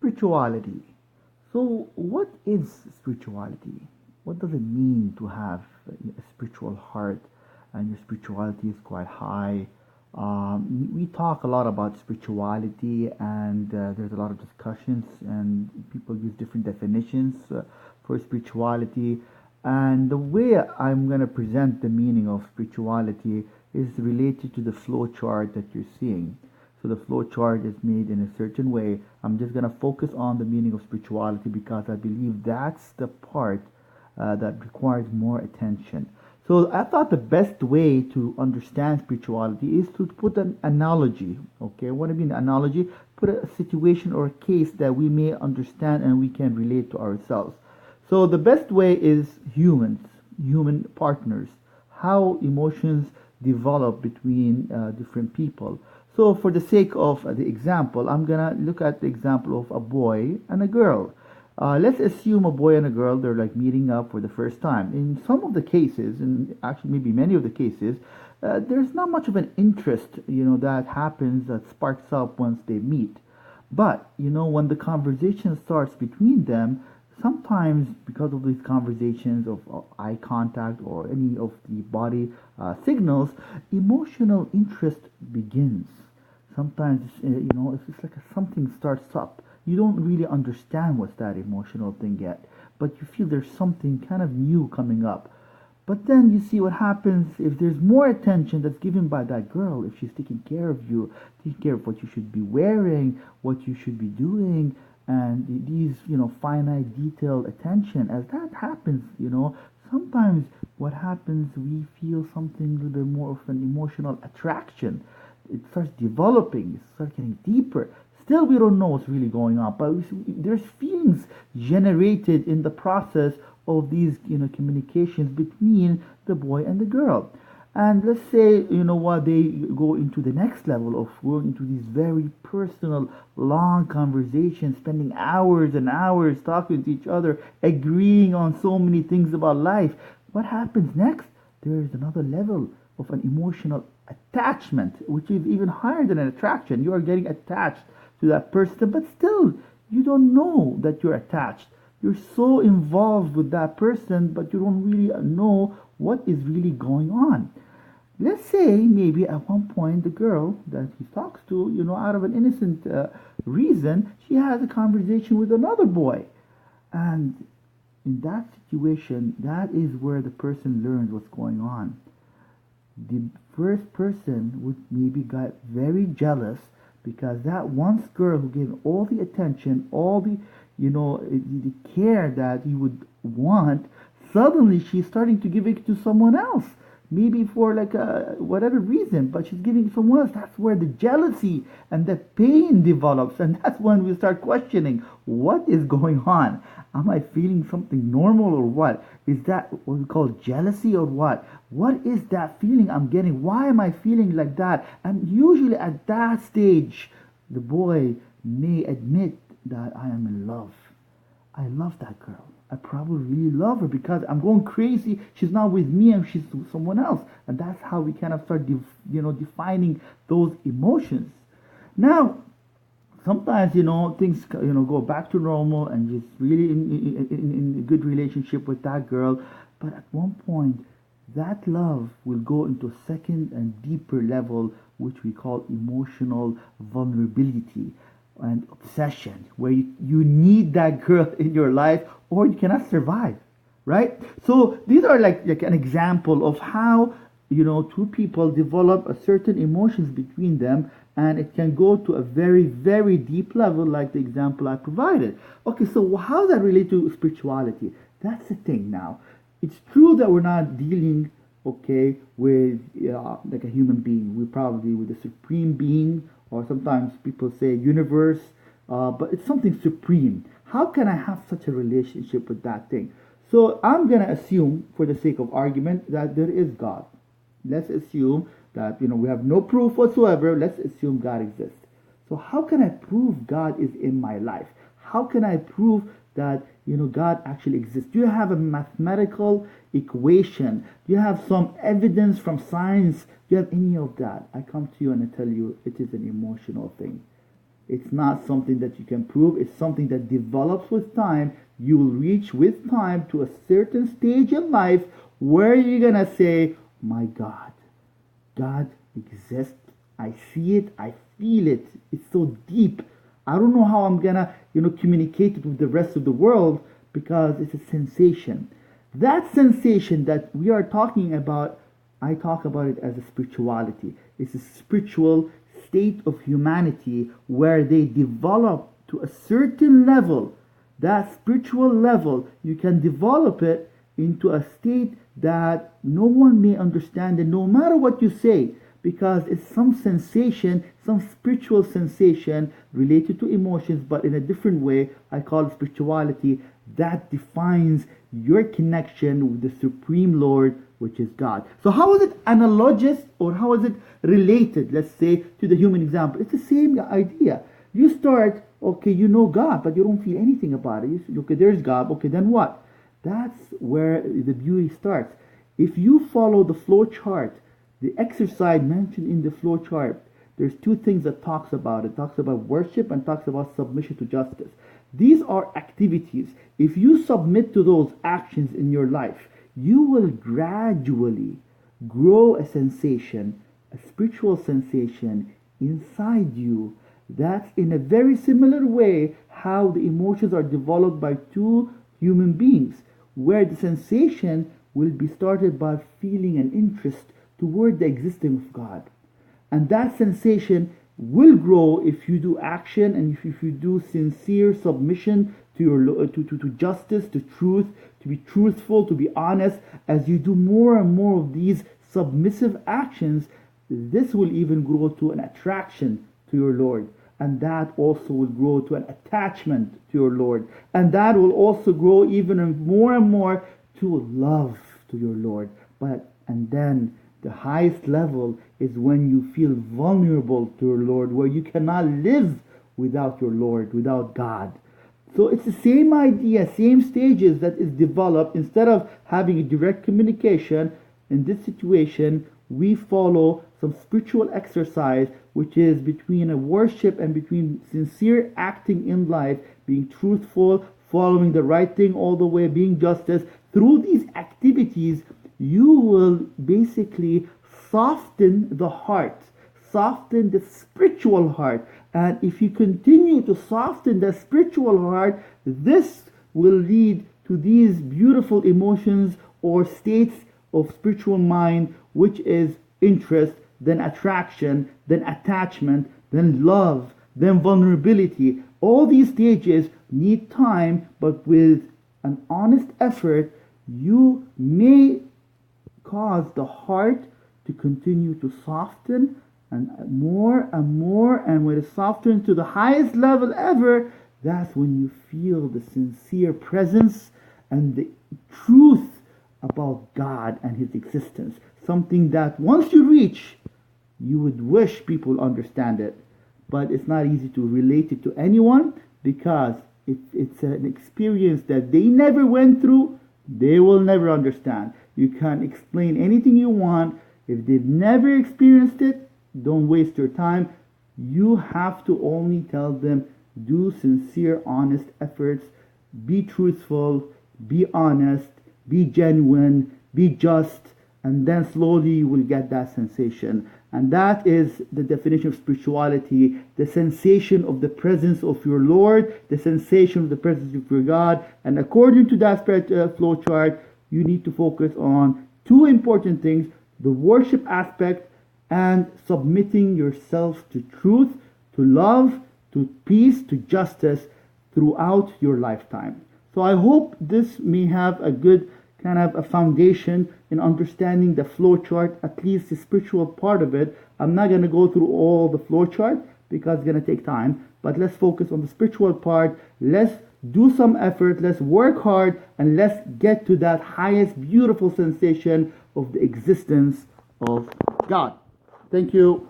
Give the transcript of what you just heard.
Spirituality. So, what is spirituality? What does it mean to have a spiritual heart and your spirituality is quite high? We talk a lot about spirituality, and there's a lot of discussions, and people use different definitions for spirituality. And the way I'm going to present the meaning of spirituality is related to the flow chart that you're seeing. So the flow chart is made in a certain way. I'm just going to focus on the meaning of spirituality because I believe that's the part that requires more attention. So I thought the best way to understand spirituality is to put an analogy. Okay, what I mean analogy? Put a situation or a case that we may understand and we can relate to ourselves. So the best way is humans, human partners, how emotions develop between different people. So for the sake of the example, I'm gonna look at the example of a boy and a girl. Let's assume a boy and a girl, they're like meeting up for the first time. In some of the cases, and actually maybe many of the cases, there's not much of an interest, that happens that sparks up once they meet. But, when the conversation starts between them, sometimes because of these conversations of eye contact or any of the body signals, emotional interest begins. Sometimes, it's just like something starts up. You don't really understand what's that emotional thing yet, but you feel there's something kind of new coming up. But then you see what happens if there's more attention that's given by that girl, if she's taking care of you, taking care of what you should be wearing, what you should be doing, and these, finite detailed attention. As that happens, sometimes what happens, we feel something a little bit more of an emotional attraction. It starts developing, it starts getting deeper. Still, we don't know what's really going on, but there's feelings generated in the process of these, communications between the boy and the girl. And let's say, what, they go into the next level of going into these very personal, long conversations, spending hours and hours talking to each other, agreeing on so many things about life. What happens next? There is another level of an emotional attachment, which is even higher than an attraction. You are getting attached to that person, but still, you don't know that you're attached. You're so involved with that person, but you don't really know what is really going on. Let's say maybe at one point the girl that he talks to, out of an innocent reason, she has a conversation with another boy. And in that situation, that is where the person learns what's going on. The first person would maybe got very jealous because that one girl who gave all the attention, all the the care that he would want, suddenly she's starting to give it to someone else. Maybe for like whatever reason, but she's giving it to someone else. That's where the jealousy and the pain develops, and that's when we start questioning what is going on. Am I feeling something normal or what? Is that what we call jealousy or what? What is that feeling I'm getting? Why am I feeling like that? And usually at that stage, the boy may admit that I am in love. I love that girl. I probably really love her because I'm going crazy. She's not with me and she's with someone else. And that's how we kind of start, defining those emotions. Now, sometimes, things, go back to normal and just really in a good relationship with that girl. But at one point, that love will go into a second and deeper level, which we call emotional vulnerability and obsession, where you need that girl in your life or you cannot survive, right? So these are like an example of how, two people develop a certain emotions between them, and it can go to a very, very deep level, like the example I provided. Okay, so how does that relate to spirituality? That's the thing now. It's true that we're not dealing, okay, with like a human being. We're probably with a supreme being, or sometimes people say universe, but it's something supreme. How can I have such a relationship with that thing? So I'm gonna assume, for the sake of argument, that there is God. Let's assume that we have no proof whatsoever. Let's assume God exists. So how can I prove God is in my life? How can I prove that God actually exists? Do you have a mathematical equation? Do you have some evidence from science? Do you have any of that? I come to you and I tell you it is an emotional thing. It's not something that you can prove. It's something that develops with time. You will reach with time to a certain stage in life where you're going to say, my God exists. I see it. I feel it. It's so deep. I don't know how I'm going to, communicate it with the rest of the world because it's a sensation. That sensation that we are talking about, I talk about it as a spirituality. It's a spiritual state of humanity where they develop to a certain level. That spiritual level, you can develop it into a state that no one may understand, and no matter what you say, because it's some sensation, some spiritual sensation related to emotions, but in a different way. I call it spirituality that defines your connection with the Supreme Lord, which is God. So how is it analogous, or how is it related, let's say, to the human example? It's the same idea. You start, okay, you know God, but you don't feel anything about it. You say, okay, there's God, okay, then what? That's where the beauty starts. If you follow the flow chart, the exercise mentioned in the flow chart, there's two things that talks about. It talks about worship and talks about submission to justice. These are activities. If you submit to those actions in your life, you will gradually grow a sensation, a spiritual sensation inside you. That's in a very similar way how the emotions are developed by two human beings, where the sensation will be started by feeling an interest toward the existence of God. And that sensation will grow if you do action, and if you do sincere submission to your to justice, to truth, to be truthful, to be honest. As you do more and more of these submissive actions, this will even grow to an attraction to your Lord, and that also will grow to an attachment to your Lord, and that will also grow even more and more to love to your Lord. And then the highest level is when you feel vulnerable to your Lord, where you cannot live without your Lord, without God. So it's the same idea, same stages that is developed. Instead of having a direct communication, in this situation, we follow some spiritual exercise, which is between a worship and between sincere acting in life, being truthful, following the right thing all the way, being justice. Through these activities, you will basically soften the heart, soften the spiritual heart. And if you continue to soften the spiritual heart, this will lead to these beautiful emotions or states of spiritual mind, which is interest, then attraction, then attachment, then love, then vulnerability. All these stages need time, but with an honest effort, you may cause the heart to continue to soften, and more and more, and when it softens to the highest level ever, that's when you feel the sincere presence and the truth about God and His existence. Something that once you reach, you would wish people understand it, but it's not easy to relate it to anyone, because if it's an experience that they never went through, they will never understand. You can explain anything you want. If they've never experienced it, don't waste your time. You have to only tell them, do sincere, honest efforts, be truthful, be honest, be genuine, be just, and then slowly you will get that sensation. And that is the definition of spirituality: the sensation of the presence of your Lord, the sensation of the presence of your God. And according to that flow chart, you need to focus on two important things: the worship aspect and submitting yourself to truth, to love, to peace, to justice throughout your lifetime. So I hope this may have a good kind of a foundation in understanding the flow chart, at least the spiritual part of it. I'm not going to go through all the flow chart because it's going to take time, but let's focus on the spiritual part. Let's do some effort, let's work hard, and let's get to that highest beautiful sensation of the existence of God. Thank you.